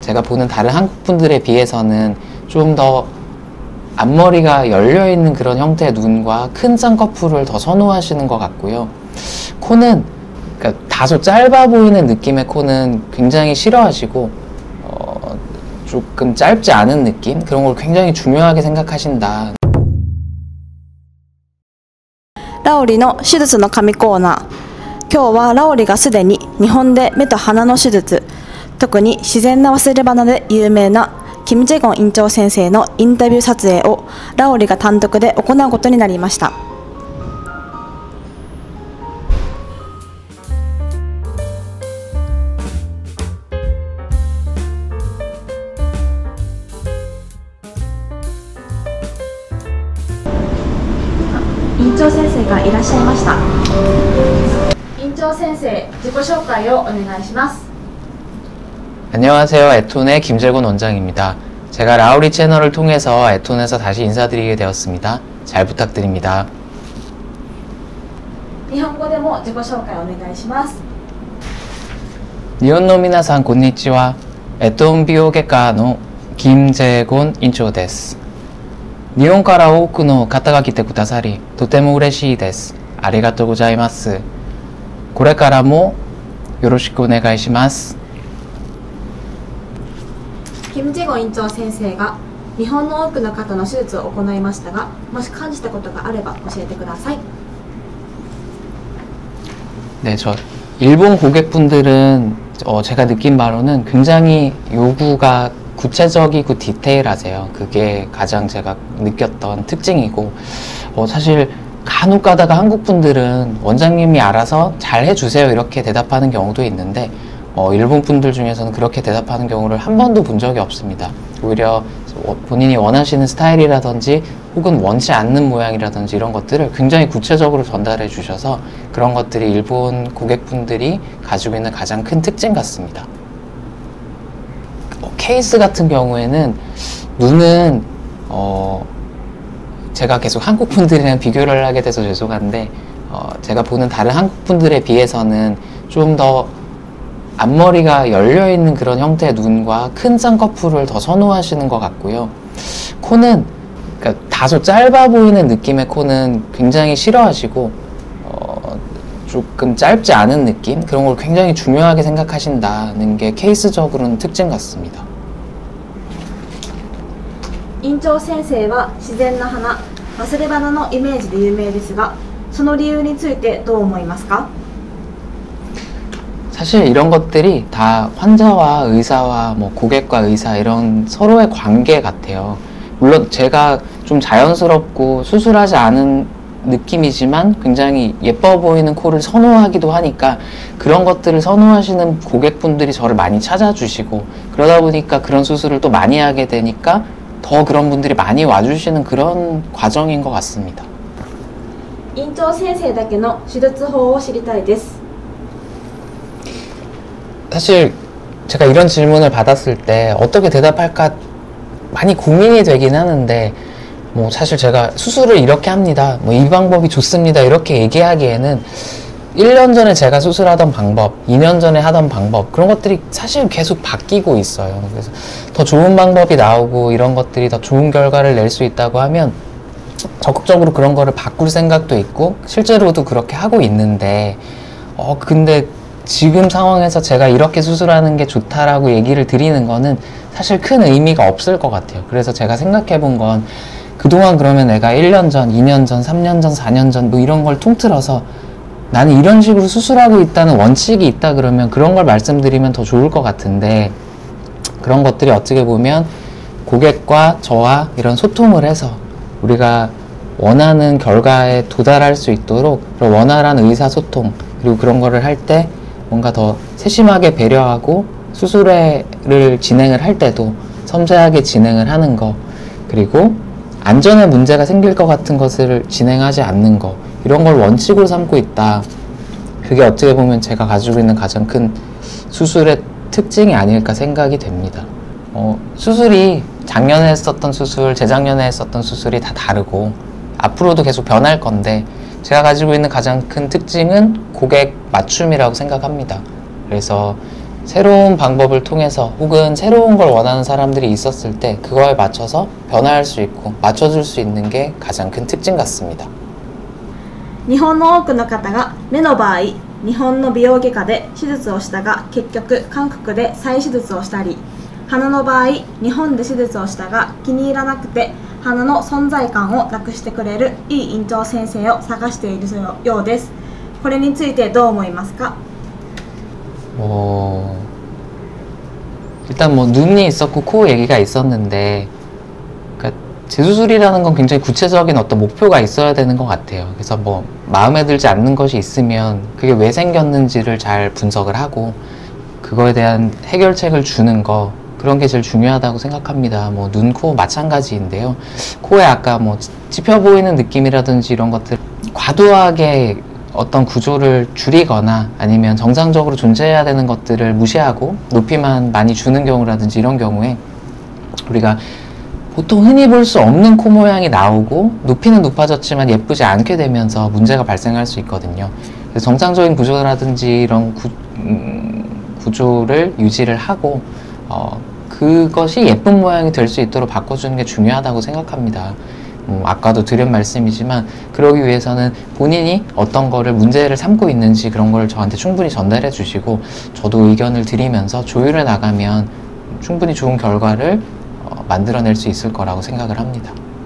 제가 보는 다른 한국 분들에 비해서는 좀 더 앞머리가 열려있는 그런 형태의 눈과 큰 쌍꺼풀을 더 선호하시는 것 같고요. 코는 그러니까 다소 짧아 보이는 느낌의 코는 굉장히 싫어하시고 조금 짧지 않은 느낌? 그런 걸 굉장히 중요하게 생각하신다. ラオリの手術の神コーナー。今日はラオリがすでに日本で目と鼻の手術、特に自然な忘れ鼻で有名なキム・ジェゴン院長先生のインタビュー撮影をラオリが単独で行うことになりました。院長先生がいらっしゃいました。院長先生、自己紹介をお願いします。 안녕하세요. 에톤의 김재곤 원장입니다. 제가 라오리 채널을 통해서 에톤에서 다시 인사드리게 되었습니다. 잘 부탁드립니다. 日本語でも自己紹介お願いします。 니혼노 미나상 곤니치와 에톤 비오게과の 김재곤 인초です。 日本から多くの方が来てくださり、とても嬉しいです。ありがとうございます。これからもよろしくお願いします。 キム・ジェゴン院長先生が日本の多くの方の手術を行いましたが、もし感じたことがあれば教えてください。 네, 일본 고객분들은 제가 느낀 바로는 굉장히 요구가 구체적이고 디테일하세요. 그게 가장 제가 느꼈던 특징이고, 사실 간혹 가다가 한국 분들은 원장님이 알아서 잘 해주세요 이렇게 대답하는 경우도 있는데, 일본 분들 중에서는 그렇게 대답하는 경우를 한 번도 본 적이 없습니다. 오히려 본인이 원하시는 스타일이라든지 혹은 원치 않는 모양이라든지 이런 것들을 굉장히 구체적으로 전달해 주셔서 그런 것들이 일본 고객분들이 가지고 있는 가장 큰 특징 같습니다. 케이스 같은 경우에는 눈은 제가 계속 한국 분들이랑 비교를 하게 돼서 죄송한데 제가 보는 다른 한국 분들에 비해서는 좀 더 앞머리가 열려있는 그런 형태의 눈과 큰 쌍꺼풀을 더 선호하시는 것 같고요. 코는 그러니까 다소 짧아 보이는 느낌의 코는 굉장히 싫어하시고 조금 짧지 않은 느낌? 그런 걸 굉장히 중요하게 생각하신다는 게 케이스적으로는 특징 같습니다. 院長先生は自然な鼻、忘れ鼻のイメージで有名ですが、その理由についてどう思いますか? 사실 이런 것들이 다 환자와 의사와 뭐 고객과 의사 이런 서로의 관계 같아요. 물론 제가 좀 자연스럽고 수술하지 않은 느낌이지만 굉장히 예뻐 보이는 코를 선호하기도 하니까 그런 것들을 선호하시는 고객분들이 저를 많이 찾아주시고 그러다 보니까 그런 수술을 또 많이 하게 되니까 더 그런 분들이 많이 와주시는 그런 과정인 것 같습니다. 院長先生だけの手術法を知りたいです。 사실 제가 이런 질문을 받았을 때 어떻게 대답할까 많이 고민이 되긴 하는데 뭐 사실 제가 수술을 이렇게 합니다, 뭐 이 방법이 좋습니다 이렇게 얘기하기에는 1년 전에 제가 수술하던 방법, 2년 전에 하던 방법 그런 것들이 사실 계속 바뀌고 있어요. 그래서 더 좋은 방법이 나오고 이런 것들이 더 좋은 결과를 낼 수 있다고 하면 적극적으로 그런 거를 바꿀 생각도 있고 실제로도 그렇게 하고 있는데 근데 지금 상황에서 제가 이렇게 수술하는 게 좋다라고 얘기를 드리는 거는 사실 큰 의미가 없을 것 같아요. 그래서 제가 생각해 본 건 그동안 그러면 내가 1년 전, 2년 전, 3년 전, 4년 전 뭐 이런 걸 통틀어서 나는 이런 식으로 수술하고 있다는 원칙이 있다 그러면 그런 걸 말씀드리면 더 좋을 것 같은데 그런 것들이 어떻게 보면 고객과 저와 이런 소통을 해서 우리가 원하는 결과에 도달할 수 있도록 원활한 의사소통 그리고 그런 거를 할 때 뭔가 더 세심하게 배려하고 수술을 진행을 할 때도 섬세하게 진행을 하는 거 그리고 안전에 문제가 생길 것 같은 것을 진행하지 않는 거 이런 걸 원칙으로 삼고 있다. 그게 어떻게 보면 제가 가지고 있는 가장 큰 수술의 특징이 아닐까 생각이 됩니다. 수술이 작년에 했었던 수술, 재작년에 했었던 수술이 다 다르고 앞으로도 계속 변할 건데 제가 가지고 있는 가장 큰 특징은 고객 맞춤이라고 생각합니다. 그래서 새로운 방법을 통해서 혹은 새로운 걸 원하는 사람들이 있었을 때 그거에 맞춰서 변화할 수 있고 맞춰줄 수 있는 게 가장 큰 특징 같습니다. 日本の多くの方が目の場合日本の美容外科で手術をしたが結局韓国で再手術をしたり、鼻の場合日本で手術をしたが気に入らなくて鼻の存在感をなくしてくれるいい院長先生を探しているようです。これについてどう思いますか？ 일단 뭐 눈이 있었고 코 얘기가 있었는데, 그러니까 재수술이라는 건 굉장히 구체적인 어떤 목표가 있어야 되는 것 같아요. 그래서 뭐 마음에 들지 않는 것이 있으면 그게 왜 생겼는지를 잘 분석을 하고 그거에 대한 해결책을 주는 거, 그런 게 제일 중요하다고 생각합니다. 뭐 눈, 코 마찬가지인데요. 코에 아까 뭐 찝혀 보이는 느낌이라든지 이런 것들 과도하게 어떤 구조를 줄이거나 아니면 정상적으로 존재해야 되는 것들을 무시하고 높이만 많이 주는 경우라든지 이런 경우에 우리가 보통 흔히 볼 수 없는 코 모양이 나오고 높이는 높아졌지만 예쁘지 않게 되면서 문제가 발생할 수 있거든요. 그래서 정상적인 구조라든지 이런 구조를 유지를 하고 그것이 예쁜 모양이 될 수 있도록 바꿔주는 게 중요하다고 생각합니다. 아까도 드린 말씀이지만 그러기 위해서는 본인이 어떤 거를 문제를 삼고 있는지 그런 걸 저한테 충분히 전달해 주시고 저도 의견을 드리면서 조율해 나가면 충분히 좋은 결과를 만들어낼 수 있을 거라고 생각을 합니다.